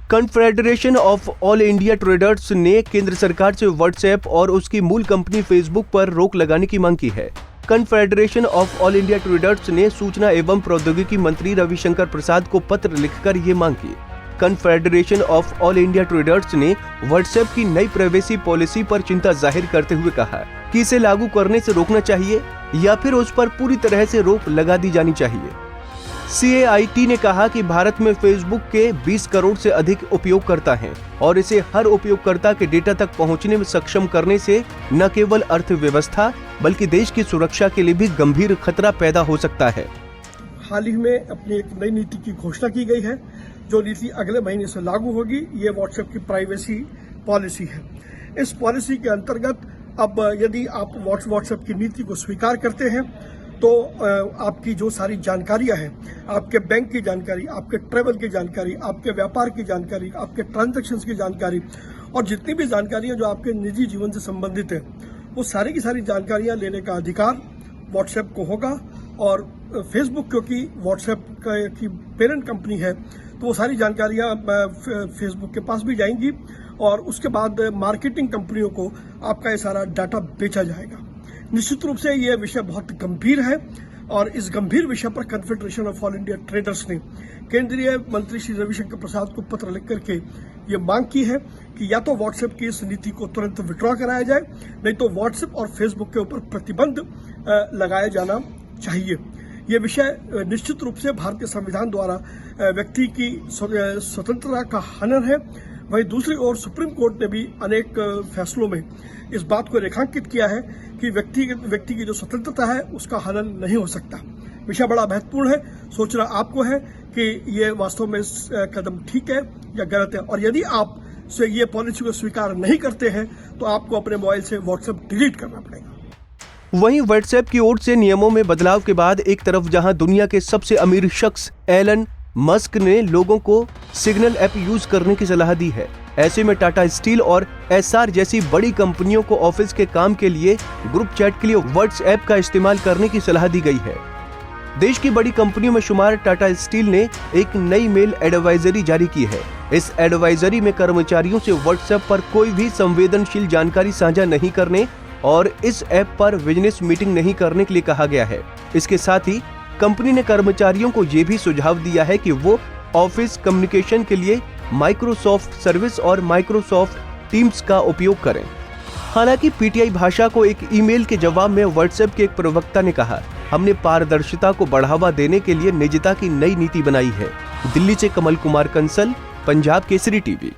Confederation of all India traders ने केंद्र सरकार से व्हाट्सएप और उसकी मूल कंपनी फेसबुक पर रोक लगाने की मांग की है। Confederation of all India traders ने सूचना एवं प्रौद्योगिकी मंत्री रविशंकर प्रसाद को पत्र लिखकर ये मांग की। Confederation of all India traders ने व्हाट्सएप की नई प्राइवेसी पॉलिसी पर चिंता जाहिर करते हुए कहा कि इसे लागू करने से रोकना चाहिए या फिर उस पर पूरी तरह से रोक लगा दी जानी चाहिए। CAIT ने कहा कि भारत में फेसबुक के 20 करोड़ से अधिक उपयोगकर्ता हैं और इसे हर उपयोगकर्ता के डेटा तक पहुंचने में सक्षम करने से न केवल अर्थव्यवस्था बल्कि देश की सुरक्षा के लिए भी गंभीर खतरा पैदा हो सकता है। हाल ही में अपनी एक नई नीति की घोषणा की गई है, जो नीति अगले महीने से लागू होगी। ये व्हाट्सएप की प्राइवेसी पॉलिसी है। इस पॉलिसी के अंतर्गत अब यदि आप व्हाट्सएप की नीति को स्वीकार करते हैं तो आपकी जो सारी जानकारियां हैं, आपके बैंक की जानकारी, आपके ट्रैवल की जानकारी, आपके व्यापार की जानकारी, आपके ट्रांजैक्शंस की जानकारी और जितनी भी जानकारियां जो आपके निजी जीवन से संबंधित है, वो सारी की सारी जानकारियां लेने का अधिकार व्हाट्सएप को होगा। और फेसबुक क्योंकि व्हाट्सएप की पेरेंट कंपनी है, तो वो सारी जानकारियां फेसबुक के पास भी जाएंगी और उसके बाद मार्केटिंग कंपनियों को आपका ये सारा डाटा बेचा जाएगा। निश्चित रूप से ये विषय बहुत गंभीर है और इस गंभीर विषय पर confederation of all India traders ने केंद्रीय मंत्री श्री रविशंकर प्रसाद को पत्र लिख करके ये मांग की है कि या तो व्हाट्सएप की इस नीति को तुरंत विड्रॉ कराया जाए, नहीं तो व्हाट्सएप और फेसबुक के ऊपर प्रतिबंध लगाया जाना चाहिए। ये विषय निश्चित रूप से भारतीय संविधान द्वारा व्यक्ति की स्वतंत्रता का हनन है। वहीं दूसरी ओर सुप्रीम कोर्ट ने भी अनेक फैसलों में इस बात को रेखांकित किया है कि व्यक्ति की जो स्वतंत्रता है उसका हनन नहीं हो सकता। विषय बड़ा महत्वपूर्ण है। सोचना आपको है कि ये वास्तव में कदम ठीक है या गलत है, और यदि आप ये पॉलिसी को स्वीकार नहीं करते हैं तो आपको अपने मोबाइल से व्हाट्सएप डिलीट करना पड़ेगा। वहीं व्हाट्सएप की ओर से नियमों में बदलाव के बाद एक तरफ जहां दुनिया के सबसे अमीर शख्स एलन मस्क ने लोगों को सिग्नल ऐप यूज करने की सलाह दी है, ऐसे में टाटा स्टील और एसआर जैसी बड़ी कंपनियों को ऑफिस के काम के लिए ग्रुप चैट के लिए व्हाट्सएप का इस्तेमाल करने की सलाह दी गई है। देश की बड़ी कंपनियों में शुमार टाटा स्टील ने एक नई मेल एडवाइजरी जारी की है। इस एडवाइजरी में कर्मचारियों से व्हाट्सएप पर कोई भी संवेदनशील जानकारी साझा नहीं करने और इस ऐप पर बिजनेस मीटिंग नहीं करने के लिए कहा गया है। इसके साथ ही कंपनी ने कर्मचारियों को ये भी सुझाव दिया है कि वो ऑफिस कम्युनिकेशन के लिए माइक्रोसॉफ्ट सर्विस और माइक्रोसॉफ्ट टीम्स का उपयोग करें। हालांकि पीटीआई भाषा को एक ईमेल के जवाब में व्हाट्सएप के एक प्रवक्ता ने कहा, हमने पारदर्शिता को बढ़ावा देने के लिए निजता की नई नीति बनाई है। दिल्ली से कमल कुमार कंसल, पंजाब केसरी टीवी।